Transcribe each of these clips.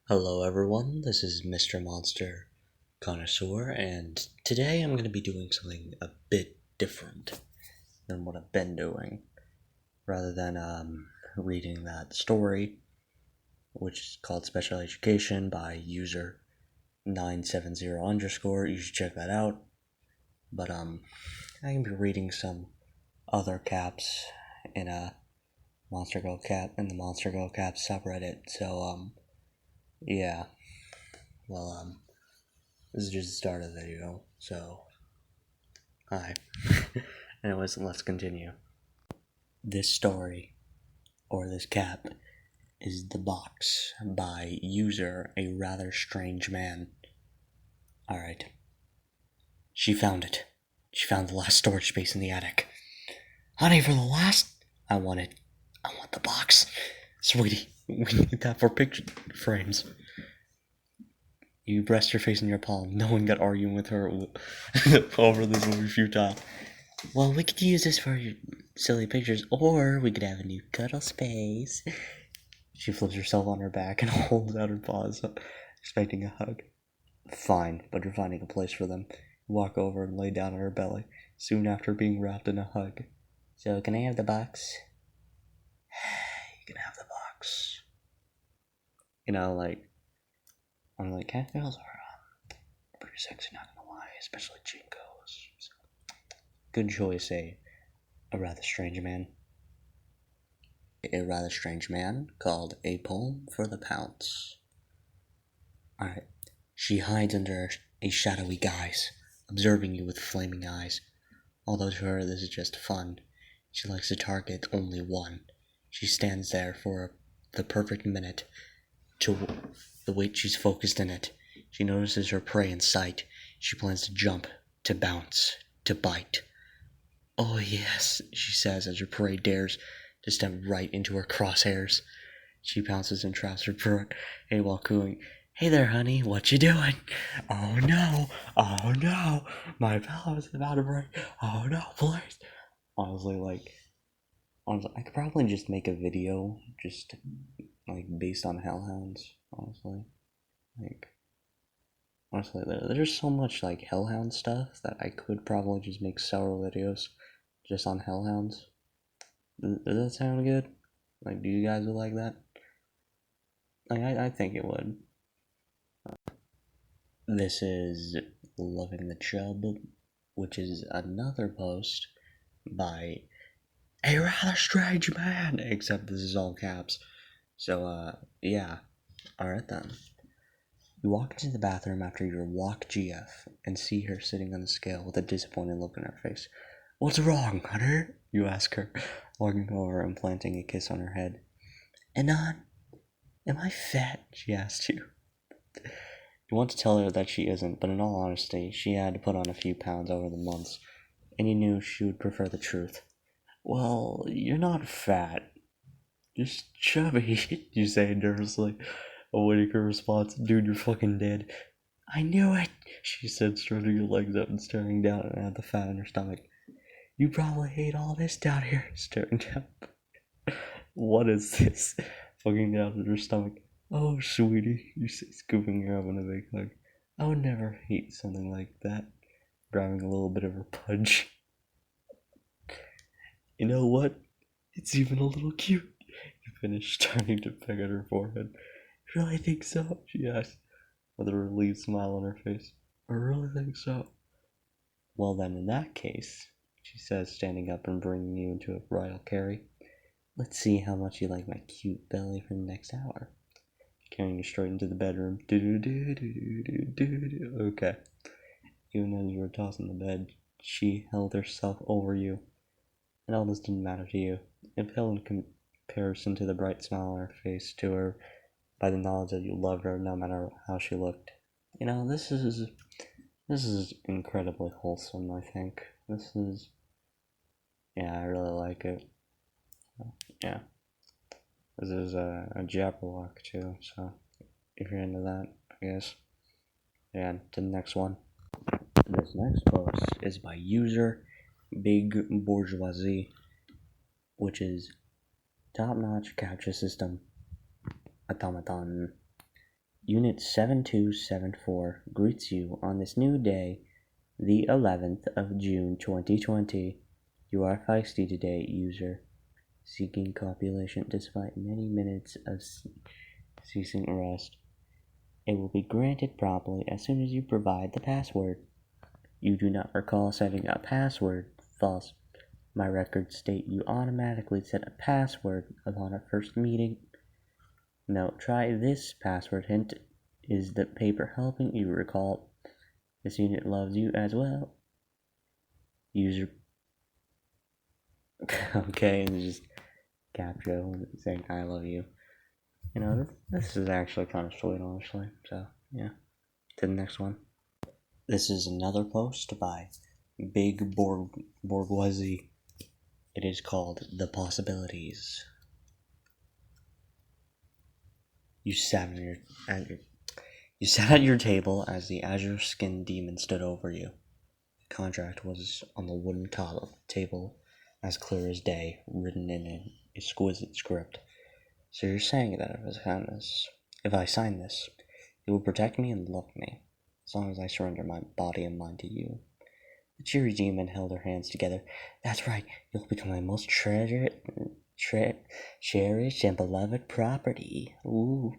Hello everyone, this is Mr.MonsterConnoisseur, and today I'm going to be doing something a bit different than what I've been doing. Rather than reading that story, which is called Special Education by user 970 _ you should check that out. But I can be reading some other caps in a MonsterGirlCap in the MonsterGirlCaps subreddit, so yeah. Well, this is just the start of the video, so hi. Anyways, let's continue. This story, or this cap, is The Box by user A Rather Strange Man. Alright. She found it. She found the last storage space in the attic. Honey, for the last? I want it. I want the box. Sweetie, we need that for picture frames. You rest your face in your palm, knowing that arguing with her over this will be futile. Well, we could use this for your silly pictures, or we could have a new cuddle space. She flips herself on her back and holds out her paws, expecting a hug. Fine, but you're finding a place for them. You walk over and lay down on her belly, soon after being wrapped in a hug. So, can I have the box? You can have the box. You know, I'm like, cat girls are pretty sexy, not gonna lie, especially Jinkos. So, good choice, a rather strange man. A rather strange man called A Poem for the Pounce. Alright. She hides under a shadowy guise, observing you with flaming eyes. Although to her this is just fun, she likes to target only one. She stands there for the perfect minute. To the wait, she's focused in it. She notices her prey in sight. She plans to jump, to bounce, to bite. Oh yes, she says as her prey dares to step right into her crosshairs. She pounces and traps her prey while cooing, "Hey there, honey, what you doing? Oh no, my pillow is about to break. Oh no, please." Honestly, I could probably just make a video just based on hellhounds. Honestly, there's so much hellhound stuff that I could probably just make several videos just on hellhounds. Does that sound good? Do you guys would like that? I think it would. This is Loving the Chub, which is another post by A Rather Strange Man, except this is all caps. So, yeah. Alright then. You walk into the bathroom after your walk GF and see her sitting on the scale with a disappointed look on her face. "What's wrong, Hunter?" you ask her, walking over and planting a kiss on her head. "Anon, am I fat?" she asks you. You want to tell her that she isn't, but in all honesty, she had to put on a few pounds over the months, and you knew she would prefer the truth. "Well, you're not fat, just chubby," you say nervously, awaiting her response. "Dude, you're fucking dead." "I knew it," she said, stretching her legs out and staring down at the fat in her stomach. "You probably ate all this down here," staring down. "What is this?" Fucking down at her stomach. "Oh, sweetie," you say, scooping her up in a big hug. "I would never eat something like that," grabbing a little bit of her pudge. "You know what? It's even a little cute," you finish, starting to peck at her forehead. "You really think so?" she asks, with a relieved smile on her face. "I really think so." "Well then, in that case," she says, standing up and bringing you into a bridal carry, "let's see how much you like my cute belly for the next hour." Carrying you straight into the bedroom. Okay. Even as you were tossing the bed, she held herself over you, and all this didn't matter to you. It pale in comparison to the bright smile on her face, to her by the knowledge that you loved her no matter how she looked. This is incredibly wholesome, I think. I really like it. Yeah. This is a Jabberwock too, so if you're into that, I guess. And to the next one. This next post is by user Big Bourgeoisie, which is top-notch captcha system. Automaton. Unit 7274 greets you on this new day, the 11th of June 2020. You are feisty today, user, seeking copulation despite many minutes of ceasing rest. It will be granted promptly as soon as you provide the password. You do not recall setting a password. False. My records state you automatically set a password upon our first meeting. Now try this password hint. Is the paper helping you recall? This unit loves you as well. User. Okay, and just Capjo saying I love you. You know, this is actually kind of sweet, honestly. So, yeah. To the next one. This is another post by Big Bourgeoisie. It is called The Possibilities. You sat at your table as the azure-skinned demon stood over you. The contract was on the wooden top of the table, as clear as day, written in an exquisite script. So you're saying that if I sign this, it will protect me and love me, as long as I surrender my body and mind to you. The cheery demon held her hands together. That's right, you'll become my most cherished and beloved property. Ooh.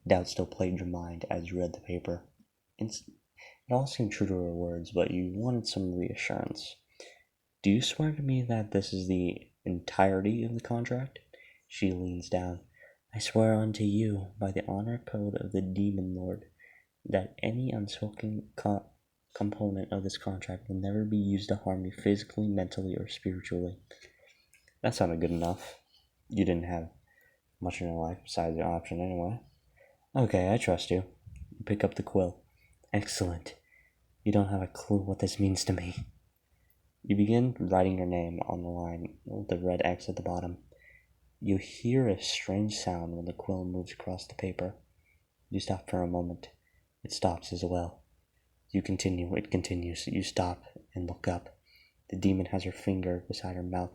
Doubt still plagued your mind as you read the paper. It all seemed true to her words, but you wanted some reassurance. Do you swear to me that this is the entirety of the contract? She leans down. I swear unto you, by the honor code of the Demon Lord, that any unspoken component of this contract will never be used to harm you physically, mentally, or spiritually. That sounded good enough. You didn't have much in your life besides the option anyway. Okay, I trust you. You pick up the quill. Excellent. You don't have a clue what this means to me. You begin writing your name on the line with the red X at the bottom. You hear a strange sound when the quill moves across the paper. You stop for a moment. It stops as well. You continue. It continues. You stop and look up. The demon has her finger beside her mouth,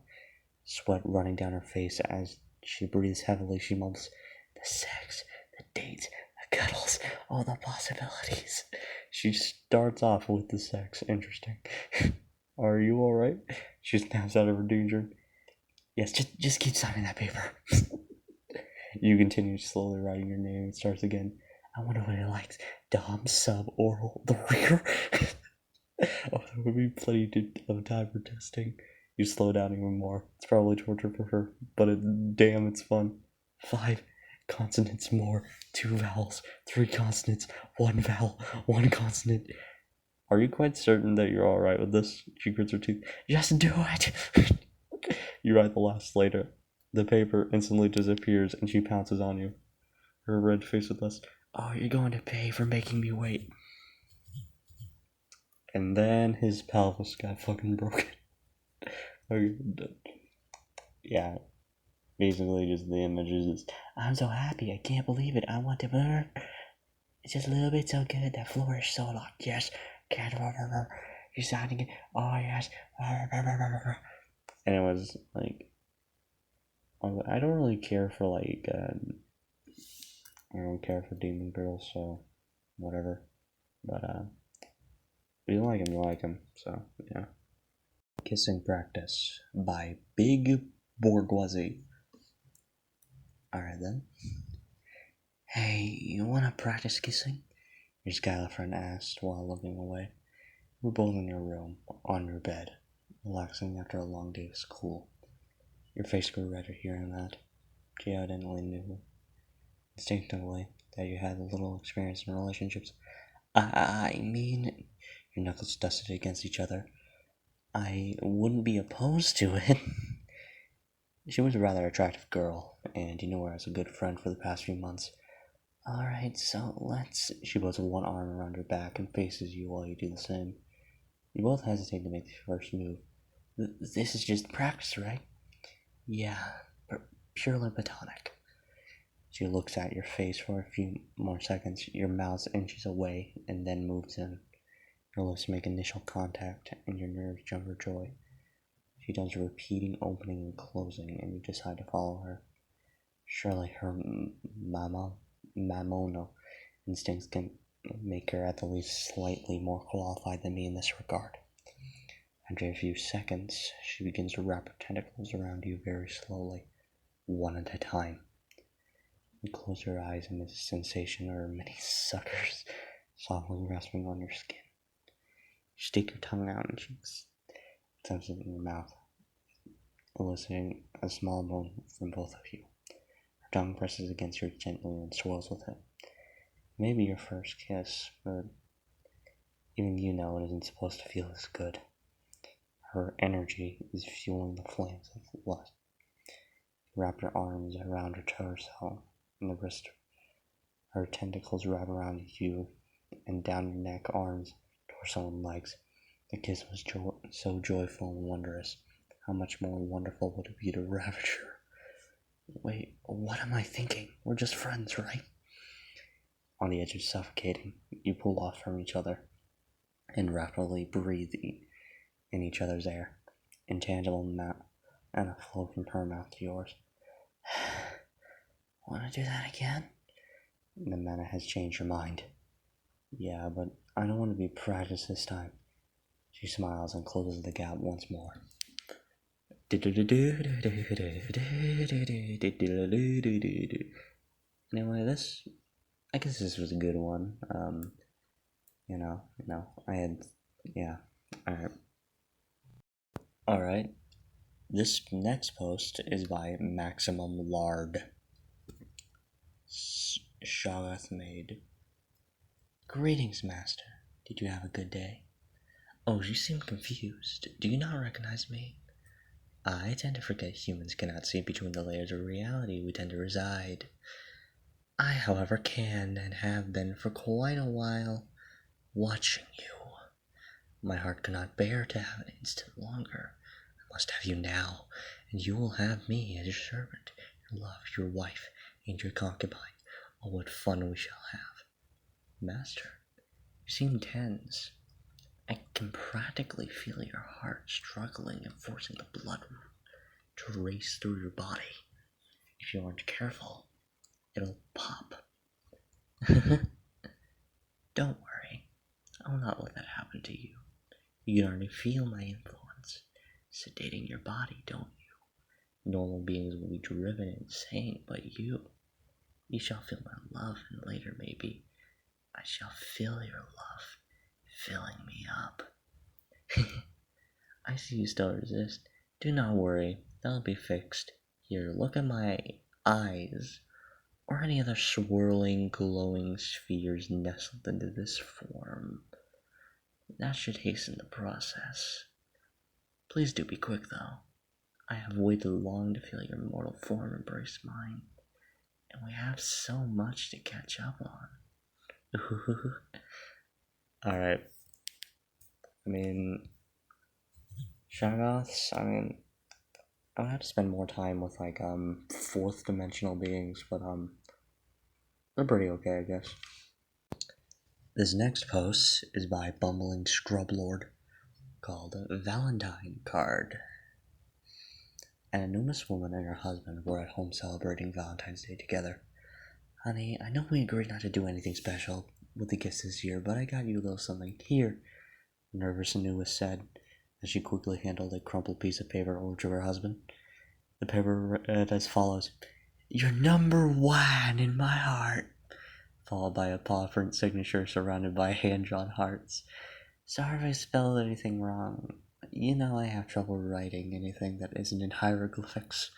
sweat running down her face as she breathes heavily. She mumbles, the sex, the dates, the cuddles, all the possibilities. She starts off with the sex. Interesting. Are you alright? She snaps out of her danger. Yes, just keep signing that paper. You continue slowly writing your name. It starts again. I wonder what it likes. Dom, sub, oral, the rear. Oh, there would be plenty of time for testing. You slow down even more. It's probably torture for her, but damn, it's fun. 5 consonants more. 2 vowels. 3 consonants. 1 vowel. 1 consonant. Are you quite certain that you're alright with this? She grits her teeth. Just do it! You write the last later. The paper instantly disappears and she pounces on you. Her red face with us. Oh, you're going to pay for making me wait. And then his pelvis got fucking broken. Yeah. Basically, just the images is, I'm so happy, I can't believe it, I want to burn. It's just a little bit so good, that floor is so locked, yes. You're sounding it, oh yes. And it was like, I don't really care for like, I don't care for demon girls, so whatever. But if you like him, so yeah. Kissing Practice by Big Bourgeoisie. Alright then. Hey, you wanna practice kissing? Your Skylar friend asked while looking away. We're both in your room, on your bed, relaxing after a long day of school. Your face grew redder hearing that. She evidently knew, instinctively, that you had a little experience in relationships. I mean, your knuckles dusted against each other. I wouldn't be opposed to it. She was a rather attractive girl, and you knew her as a good friend for the past few months. Alright, so let's... She puts one arm around your back and faces you while you do the same. You both hesitate to make the first move. This is just practice, right? Yeah, purely platonic. She looks at your face for a few more seconds, your mouth inches away, and then moves in. Your lips make initial contact, and your nerves jump for joy. She does a repeating opening and closing, and you decide to follow her. Surely her mama mammono instincts can make her at the least slightly more qualified than me in this regard. After a few seconds, she begins to wrap her tentacles around you very slowly, one at a time. You close your eyes and the sensation of her many suckers softly resting on your skin. You stick your tongue out and she dumps it in your mouth, eliciting a small moan from both of you. Her tongue presses against yours gently and swirls with it. Maybe your first kiss, but even you know it isn't supposed to feel as good. Her energy is fueling the flames of lust. You wrap your arms around her torso and the wrist. Her tentacles wrap around you and down your neck, arms, torso, and legs. The kiss was so joyful and wondrous. How much more wonderful would it be to ravage her? Wait, what am I thinking? We're just friends, right? On the edge of suffocating, you pull off from each other and rapidly breathe in each other's air, intangible and a flow from her mouth to yours. Want to do that again? The mana has changed her mind. Yeah, but I don't want to be practiced this time. She smiles and closes the gap once more. Anyway, I guess this was a good one. Alright. This next post is by Maximum Lard. Shagath made. Greetings, Master. Did you have a good day? Oh, you seem confused. Do you not recognize me? I tend to forget humans cannot see between the layers of reality we tend to reside. I, however, can and have been for quite a while, watching you. My heart cannot bear to have an instant longer. I must have you now, and you will have me as your servant, your love, your wife, and your concubine. Oh, what fun we shall have. Master, you seem tense. I can practically feel your heart struggling and forcing the blood to race through your body. If you aren't careful, it'll pop. Don't worry, I will not let that happen to you. You can already feel my influence, sedating your body, don't you? Normal beings will be driven insane, but you shall feel my love, and later maybe I shall feel your love filling me up. I see you still resist. Do not worry, that'll be fixed. Here, look at my eyes, or any other swirling, glowing spheres nestled into this form. That should hasten the process. Please do be quick, though. I have waited long to feel your mortal form embrace mine, and we have so much to catch up on. Alright. Shoggoths, I would have to spend more time with, fourth dimensional beings, but, they're pretty okay, I guess. This next post is by Bumbling Scrublord, called Valentine Card. An anonymous woman and her husband were at home celebrating Valentine's Day together. Honey, I know we agreed not to do anything special with the gifts this year, but I got you a little something. Here, nervous Anubis said, as she quickly handled a crumpled piece of paper over to her husband. The paper read as follows: You're number one in my heart, followed by a paw print signature surrounded by hand-drawn hearts. Sorry if I spelled anything wrong. You know I have trouble writing anything that isn't in hieroglyphics,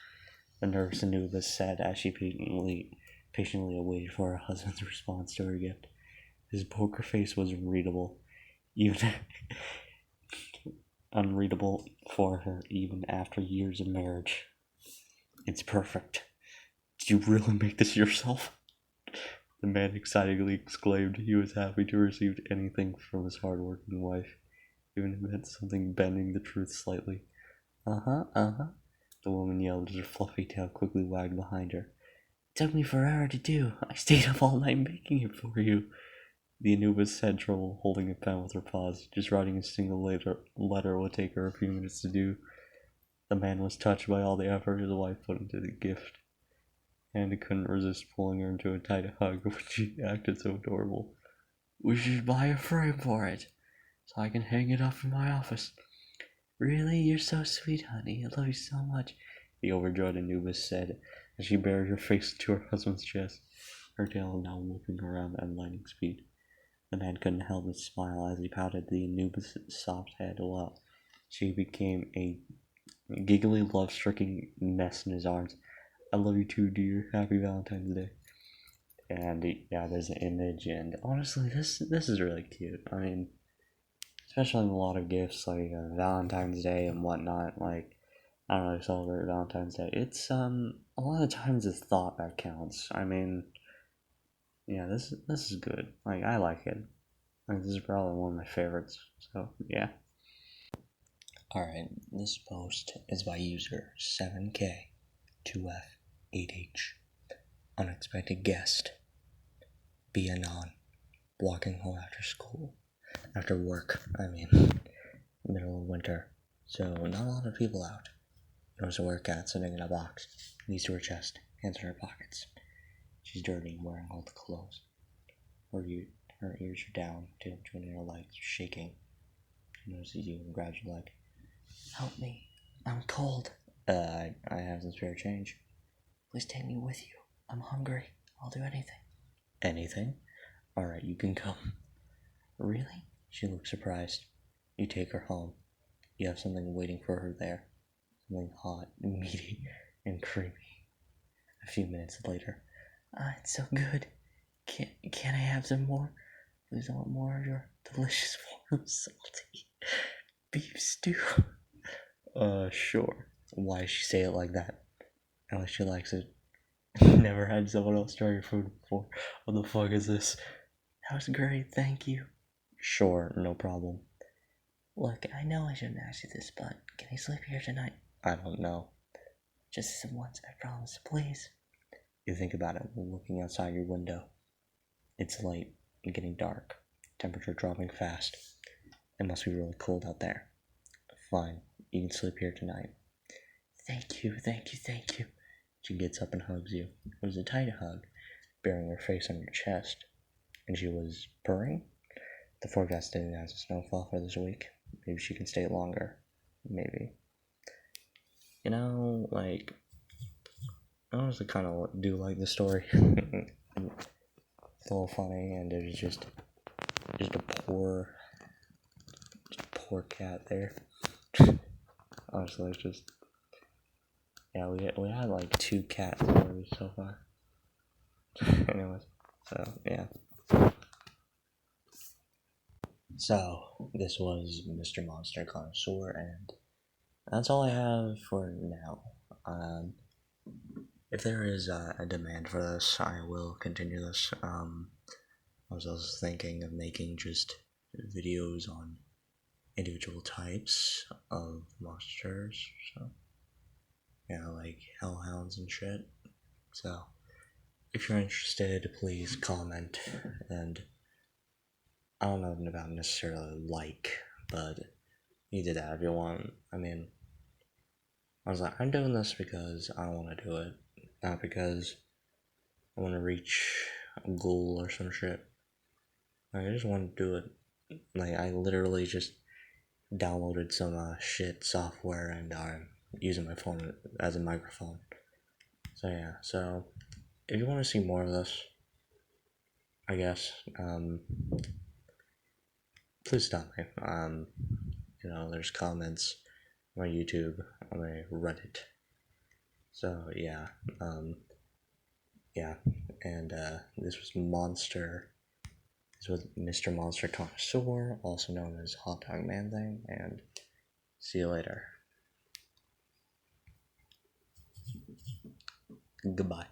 the nervous Anubis said as she patiently awaited for her husband's response to her gift. His poker face was unreadable, even unreadable for her even after years of marriage. It's perfect. Did you really make this yourself? The man excitedly exclaimed he was happy to receive anything from his hard-working wife, even if it meant something bending the truth slightly. The woman yelled as her fluffy tail quickly wagged behind her. It took me forever to do. I stayed up all night making it for you. The Anubis had trouble holding a pen with her paws. Just writing a single letter would take her a few minutes to do. The man was touched by all the effort his wife put into the gift. and couldn't resist pulling her into a tight hug when she acted so adorable. We should buy a frame for it, so I can hang it up in my office. Really? You're so sweet, honey. I love you so much, the overjoyed Anubis said as she buried her face into her husband's chest, her tail now whipping around at lightning speed. The man couldn't help but smile as he patted the Anubis' soft head while she became a giggly, love-stricken mess in his arms. I love you too, dear. Happy Valentine's Day. And yeah, there's an image, and honestly, this is really cute. I mean, especially in a lot of gifts like Valentine's Day and whatnot. Like, I don't really celebrate Valentine's Day. It's a lot of times it's thought that counts. I mean, yeah, this is good. Like, I like it. Like, this is probably one of my favorites. So yeah. Alright, this post is by user 7K2F8H. Unexpected guest. Be anon. Walking home after school. After work, middle of winter. So, not a lot of people out. Notice a workout sitting in a box. Knees to her chest, hands in her pockets. She's dirty, wearing all the clothes. Her ears are down, tail between her legs, shaking. She notices you and grabs your leg. Help me. I'm cold. I have some spare change. Please take me with you. I'm hungry. I'll do anything. Anything? Alright, you can come. Really? She looks surprised. You take her home. You have something waiting for her there. Something hot, meaty, and creamy. A few minutes later. It's so good. Can I have some more? Please, I want more of your delicious, warm, salty beef stew. Sure. Why does she say it like that? Unless she likes it. Never had someone else try your food before. What the fuck is this? That was great, thank you. Sure, no problem. Look, I know I shouldn't ask you this, but can you sleep here tonight? I don't know. Just once, I promise, please. You think about it, looking outside your window. It's late and getting dark. Temperature dropping fast. It must be really cold out there. Fine, you can sleep here tonight. Thank you. She gets up and hugs you. It was a tight hug, burying her face on your chest. And she was purring? The forecast didn't have a snowfall for this week. Maybe she can stay longer. Maybe. You know, like, I honestly kind of do like the story. It's a little funny, and there's just a poor cat there. Honestly, it's just, yeah, we had like 2 cat stories so far. Anyways, so yeah. So this was Mr.MonsterConnoisseur, and that's all I have for now. If there is a demand for this, I will continue this. I was also thinking of making just videos on individual types of monsters, so yeah, like hellhounds and shit. So if you're interested, please comment, and I don't know about necessarily like, but you did that if you want. I mean, I was like, I'm doing this because I want to do it, not because I want to reach a goal or some shit. Like, I just want to do it. Like, I literally just downloaded some shit software and I'm using my phone as a microphone. So yeah, so if you want to see more of this, I guess, please stop me. You know, there's comments on my YouTube, on my Reddit. So yeah, yeah, and this was Mr.MonsterConnoisseur, also known as Hot Dog Man Thing, and see you later. Goodbye.